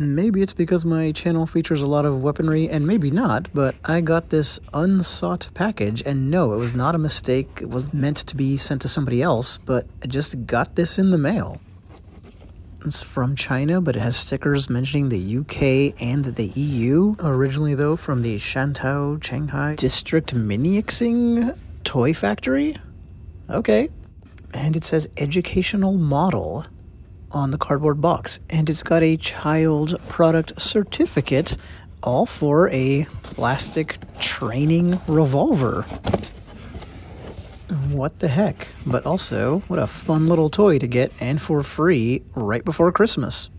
Maybe it's because my channel features a lot of weaponry, and maybe not, but I got this unsought package, and no, it was not a mistake. It was meant to be sent to somebody else, but I just got this in the mail. It's from China, but it has stickers mentioning the UK and the EU. Originally, though, from the Shantou, Shanghai District Minixing Toy Factory? Okay. And it says educational model on the cardboard box. And it's got a child product certificate, all for a plastic training revolver. What the heck? But also, what a fun little toy to get, and for free, right before Christmas.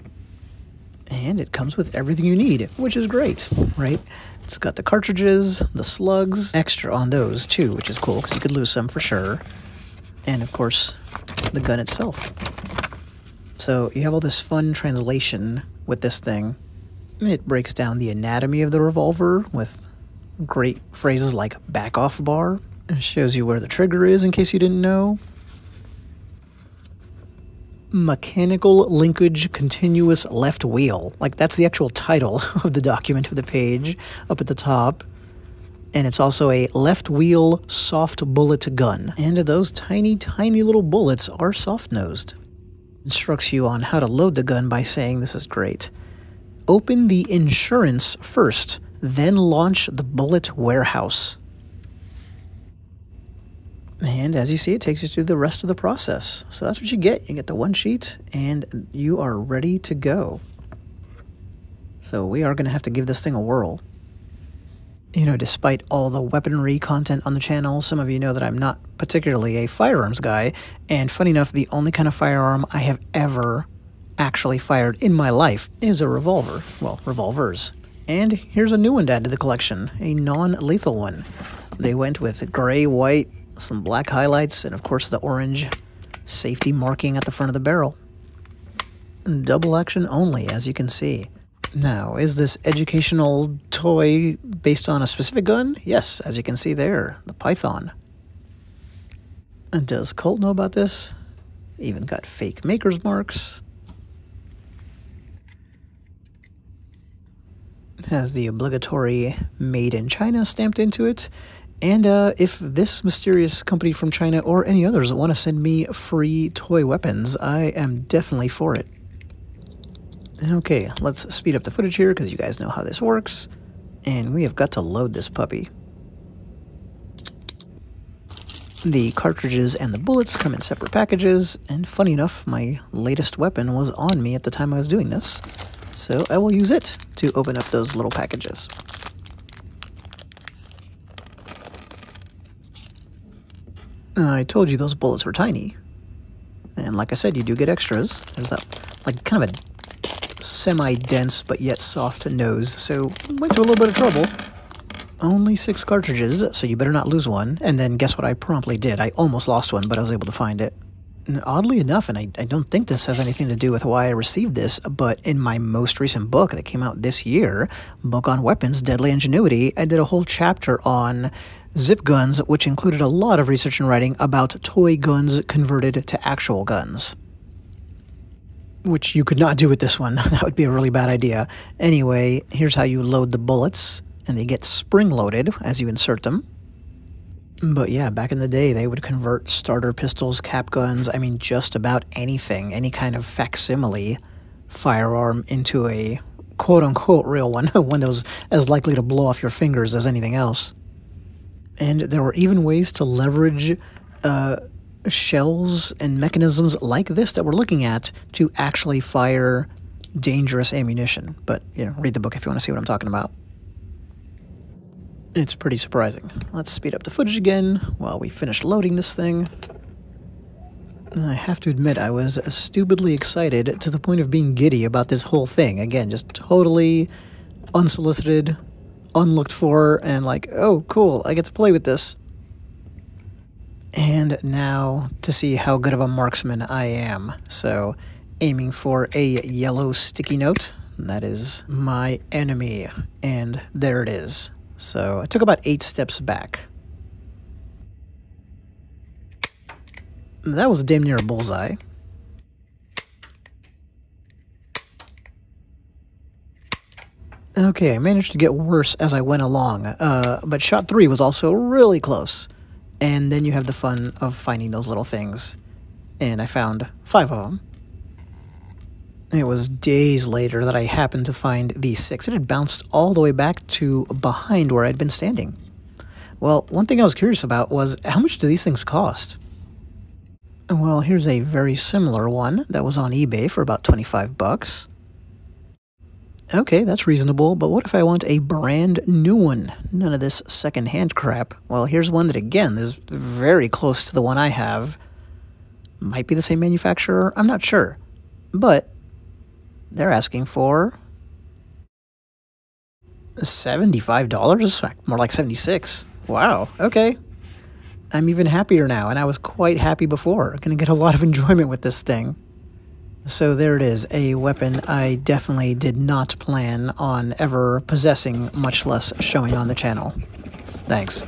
And it comes with everything you need, which is great, right? It's got the cartridges, the slugs, extra on those too, which is cool, because you could lose some for sure. And of course, the gun itself. So you have all this fun translation with this thing. It breaks down the anatomy of the revolver with great phrases like back off bar. It shows you where the trigger is in case you didn't know. Mechanical linkage continuous left wheel. Like, that's the actual title of the document of the page up at the top. And it's also a left wheel soft bullet gun. And those tiny, tiny little bullets are soft-nosed. Instructs you on how to load the gun by saying, this is great, open the insurance first, then launch the bullet warehouse. And as you see, it takes you through the rest of the process. So that's what you get. You get the one sheet, and you are ready to go. So we are going to have to give this thing a whirl. You know, despite all the weaponry content on the channel, some of you know that I'm not particularly a firearms guy. And funny enough, the only kind of firearm I have ever actually fired in my life is a revolver. Well, revolvers. And here's a new one to add to the collection, a non-lethal one. They went with gray, white, some black highlights, and of course the orange safety marking at the front of the barrel. Double action only, as you can see. Now, is this educational toy based on a specific gun? Yes, as you can see there, the Python. And does Colt know about this? Even got fake maker's marks. It has the obligatory Made in China stamped into it. And if this mysterious company from China or any others want to send me free toy weapons, I am definitely for it. Okay, let's speed up the footage here because you guys know how this works. And we have got to load this puppy. The cartridges and the bullets come in separate packages, and funny enough, my latest weapon was on me at the time I was doing this, so I will use it to open up those little packages. I told you those bullets were tiny. And like I said, you do get extras. There's that, like, kind of a semi-dense but yet soft nose, so went to a little bit of trouble. Only 6 cartridges, so you better not lose one. And then guess what I promptly did? I almost lost one, but I was able to find it. And oddly enough, and I don't think this has anything to do with why I received this, but in my most recent book that came out this year, Book on Weapons, Deadly Ingenuity, I did a whole chapter on zip guns, which included a lot of research and writing about toy guns converted to actual guns. Which you could not do with this one. That would be a really bad idea. Anyway, here's how you load the bullets, and they get spring-loaded as you insert them. But yeah, back in the day, they would convert starter pistols, cap guns, I mean, just about anything, any kind of facsimile firearm into a quote-unquote real one, one that was as likely to blow off your fingers as anything else. And there were even ways to leverage shells and mechanisms like this that we're looking at to actually fire dangerous ammunition. But, you know, read the book if you want to see what I'm talking about. It's pretty surprising. Let's speed up the footage again while we finish loading this thing. I have to admit, I was stupidly excited to the point of being giddy about this whole thing. Again, just totally unsolicited, unlooked for, and like, oh, cool, I get to play with this. And now to see how good of a marksman I am. So, aiming for a yellow sticky note. That is my enemy. And there it is. So I took about 8 steps back. That was damn near a bullseye. Okay, I managed to get worse as I went along, but shot 3 was also really close. And then you have the fun of finding those little things. And I found 5 of them. It was days later that I happened to find the 6. It had bounced all the way back to behind where I'd been standing. Well, one thing I was curious about was, how much do these things cost? Well, here's a very similar one that was on eBay for about 25 bucks. Okay, that's reasonable, but what if I want a brand new one? None of this second-hand crap. Well, here's one that, again, is very close to the one I have. Might be the same manufacturer, I'm not sure. But they're asking for $75? More like 76. Wow, okay. I'm even happier now, and I was quite happy before. I'm gonna get a lot of enjoyment with this thing. So there it is, a weapon I definitely did not plan on ever possessing, much less showing on the channel. Thanks.